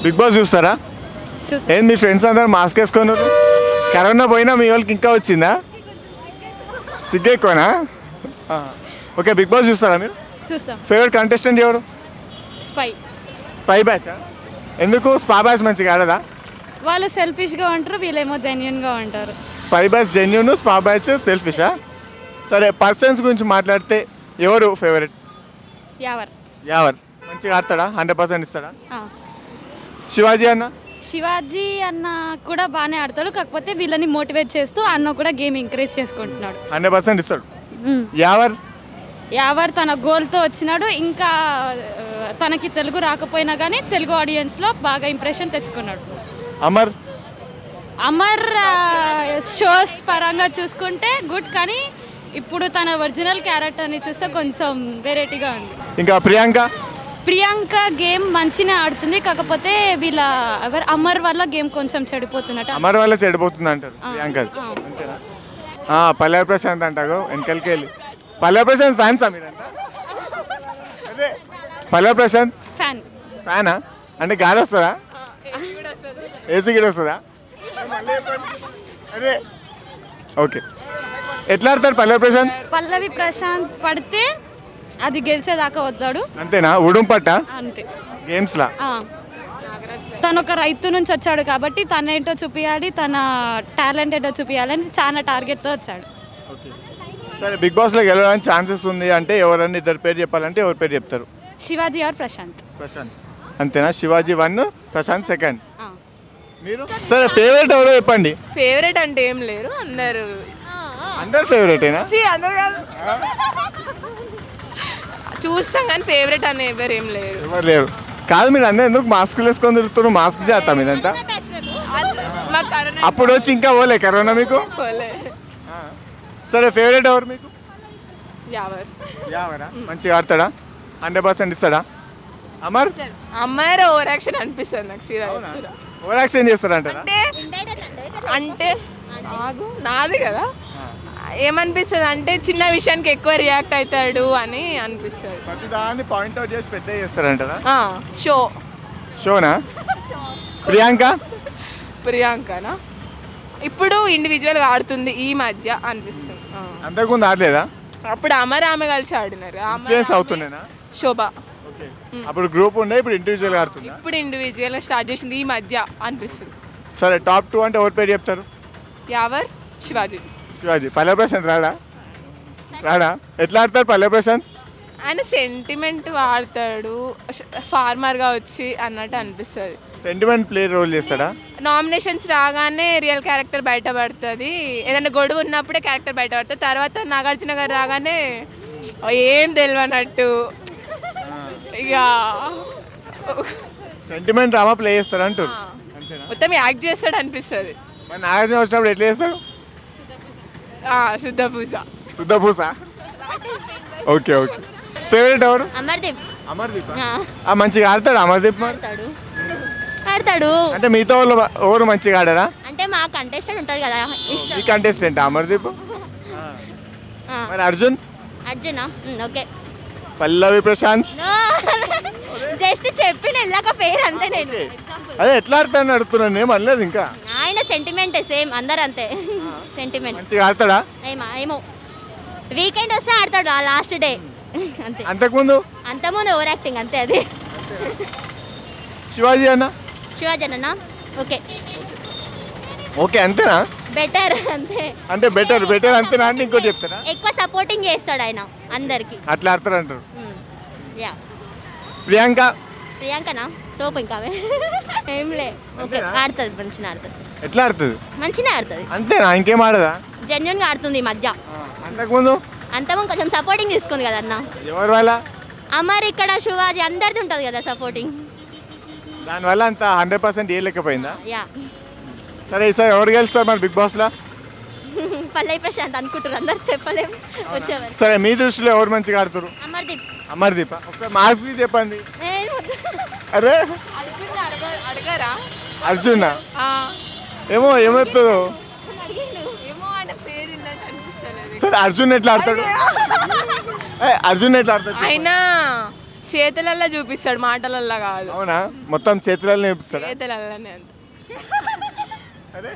Big boss చూస్తారా? ఏంది మీ friends అందరు మాస్క్ వేసుకున్నారు? కరోనా పోయినా మీ వాళ్ళకి ఇంకా వచ్చిందా? సిగ్గు ఎక్కువనా? ఓకే, బిగ్ బాస్ చూస్తారా మీరు? చూస్తాం. ఫేవరెట్ కంటెస్టెంట్ ఎవరు? Spy batch. ఎందుకు స్పై బ్యాచ్ మంచిగా ఆడదా? వాళ్ళు సెల్ఫిష్గా ఉంటారు, వీళ్ళేమో జెన్యున్గా ఉంటారు. Spy batch genuine, spy batch సెల్ఫిషా? సరే, పర్సన్స్ గురించి మాట్లాడితే ఎవరు ఫేవరెట్? యావర్ మంచిగా ఆడతాడా? 100% ఇస్తాడా? శివాజీ అన్న కూడా బాగానే ఆడతాడు, కాకపోతే వీళ్ళని మోటివేట్ చేస్తూ అన్న కూడా గేమ్ ఎంకరేజ్ చేసుకుంటున్నాడు. 100% ఇస్తాడు. యావర్ తన గోల్తో వచ్చినాడు. ఇంకా తనకి తెలుగు రాకపోయినా కానీ తెలుగు ఆడియన్స్లో బాగా ఇంప్రెషన్ తెచ్చుకున్నాడు. అమర్ షోస్ పరంగా చూసుకుంటే గుడ్, కానీ ఇప్పుడు తన ఒరిజినల్ క్యారెక్టర్ని చూస్తే కొంచెం వెరైటీగా ఉంది. ఇంకా ప్రియాంక గేమ్ మంచిగా ఆడుతుంది, కాకపోతే వీళ్ళ అమర్ వల్ల గేమ్ కొంచెం చెడిపోతున్నట్టు. అమర్ వల్ల చెడిపోతుంది అంటారు ప్రియాంక. పల్లె ప్రశాంత్ అంటారు వెనకలికి వెళ్ళి. పల్లె ప్రశాంత్ ఫ్యాన్సా మీరంతా? అదే పల్లె ప్రశాంత్ ఫ్యానా? అంటే గాలి వస్తుందా? ఏసీ కూడా వస్తుందా? అదే ఓకే. ఎట్లా ఆడతాడు పల్లవి ప్రశాంత్ పడితే అది గెలిచేదాకా వద్దాడు. అంతేనా? ఉడుం పట్ట అంతే గేమ్స్ లా. తను ఒక రైతు నుంచి వచ్చాడు కాబట్టి తన ఏంటో చూపించాలి, తన టాలెంట్ ఏంటో చూపించాలని చాలా టార్గెట్తో వచ్చాడు. సరే, బిగ్ బాస్ లో గెలవడానికి ఛాన్సెస్ ఉంది అంటే ఎవరన్నా ఇద్దరు పేరు చెప్పాలంటే ఎవరి పేరు చెప్తారు? శివాజీ ఆర్ ప్రశాంత్. అంతేనా? శివాజీ 1, ప్రశాంత్ 2. మీరు? సరే, ఫేవరెట్ ఎవరో చెప్పండి. ఫేవరెట్ అంటే ఏం లేరు, అందరు ఫేవరెటేనా? అందరు కాదు, చూస్తాం కానీ ఫేవరెట్ అని ఎవరు ఏం లేరు. కాదు, మీరు అందరూ ఎందుకు మాస్కులు వేసుకొని తిరుగుతున్నారు? మాస్క్ చేస్తాం ఇదంతా. అప్పుడు వచ్చి ఇంకా పోలే కరోనా మీకు? సరే, ఫేవరెట్ ఎవరు మీకు? యావరా మంచిగా ఆడతాడా? 100% ఇస్తాడా? అమర్ ఓవర్ యాక్షన్ అనిపిస్తుంది నాకు. ఓవర్ యాక్షన్ చేస్తారంటారా? అంటే నాది కదా, ఏమనిపిస్తుంది అంటే చిన్న విషయానికి ఎక్కువ రియాక్ట్ అవుతాడు అని అనిపిస్తుంది. ప్రతిదాన్ని పాయింట్ అవుట్ చేసి పెద్ద చేస్తారంటారా? షోనా? ప్రియాంకనా ఇప్పుడు ఇండివిజువల్ ఆడుతుంది ఈ మధ్య అనిపిస్తుంది. అంతకుముందు ఆడలేదా? అప్పుడు ఆమె కలిసి ఆడినారు. అవుతున్నానా? శోభ అప్పుడు గ్రూప్ ఉండే, ఇప్పుడు ఇండివిజువల్ ఆడుతుంది. ఇప్పుడు ఇండివిజువల్ స్టార్ట్ చేసింది ఈ మధ్య అనిపిస్తుంది. సరే, టాప్ 2 అంటే ఎవరి పేరు చెప్తారు? యావర్, శివాజీ. పల్లె ప్రశాంత్ రాడా? ఎట్లా ఆడతాడు పల్లె ప్రశాంత్? ఆయన సెంటిమెంట్ వాడతాడు, ఫార్మర్గా వచ్చి అన్నట్టు అనిపిస్తుంది. సెంటిమెంట్ ప్లే రోల్ చేస్తాడా? నామినేషన్స్ రాగానే రియల్ క్యారెక్టర్ బయటపడుతుంది, ఏదైనా గొడవ ఉన్నప్పుడే క్యారెక్టర్ బయటపడుతుంది. తర్వాత నాగార్జున గారు రాగానే ఏం తెలియనట్టు ఇక సెంటిమెంట్ డ్రామా ప్లే చేస్తాడు అంటారు. మొత్తం యాక్ట్ చేస్తాడు అనిపిస్తుంది. నాగార్జున వచ్చినప్పుడు ఎట్లా చేస్తాడు? శుద్ధపూస. ఓకే. ఫేవరెట్ ఎవరు? అమర్దీప్. మంచిగా ఆడతాడు అమర్దీప్. ఆడతాడు అంటే మిగతా వాళ్ళు ఎవరు మంచిగా ఆడారా? అంటే మా కంటెస్టెంట్ ఉంటాడు కదా, ఈ కంటెస్టెంట్ అమర్దీప్. మరి అర్జున్? ఓకే. పల్లవి ప్రశాంత్ జస్ట్ చెప్పిన వెళ్ళక పేరు అంతే. నేను అదే ఎట్లా ఆడతాడని అడుగుతున్నాను, నేను అనలేదు ఇంకా. ఆయన సెంటిమెంట్ సేమ్, అందరు అంతే. సెంటిమెంట్ మంచిగా ఆడతాడా? ఏమో వీకెండ్ వస్తే ఆడతాడు, ఆ లాస్ట్ డే అంతే. అంతకుముందు ఓవర్ యాక్టింగ్ అంతే. అది శివాజీ అన్న ఓకే అంతేనా? బెటర్ అంతే. అంటే బెటర్ అంతేనా అంటే ఇంకోటి చెప్తారా? ఎక్కువ సపోర్టింగ్ చేస్తాడు ఆయన అందరికి, అట్లా ఆడతారు అంటారు. ప్రియాంకనా తోపు ఇంకా ఏం లే. ఓకే, ఆడుతుంది మంచిగా ఆడుతుంది. ఎట్లా ఆడుతుంది? మంచిగా ఆడుతుంది. అంతేనా? ఇంకేం ఆడదా? జెన్యున్ గా ఆడుతుంది ఈ మధ్య. అంతకుముందు కొంచెం సపోర్టింగ్ తీసుకుంది కదా అన్న. ఎవరి వల్ల? అమర్ ఇక్కడ శివాజీ అందరిది ఉంటుంది కదా సపోర్టింగ్, దానివల్ల అంత 100% ఏలేకపోయిందా? సరే, ఈసారి ఎవరు గెలుస్తారు మరి బిగ్ బాస్ లా? పల్లవి ప్రశాంత్ అనుకుంటారు అందరు, చెప్పలేము వచ్చేవారు. సరే, మీ దృష్టిలో ఎవరు మంచిగా ఆడుతారు? అమర్దీప్. ఒకసారి మార్క్స్ చెప్పండి. అరే అడగరా? అర్జున్ ఏమవుతుందో. సరే, అర్జున్ ఎట్లా ఆడతాడు? అయినా చేతులల్లో చూపిస్తాడు, మాటలల్లో కాదు. అవునా? మొత్తం చేతులలో చూపిస్తాడా? చేతులల్లోనే అంత. అదే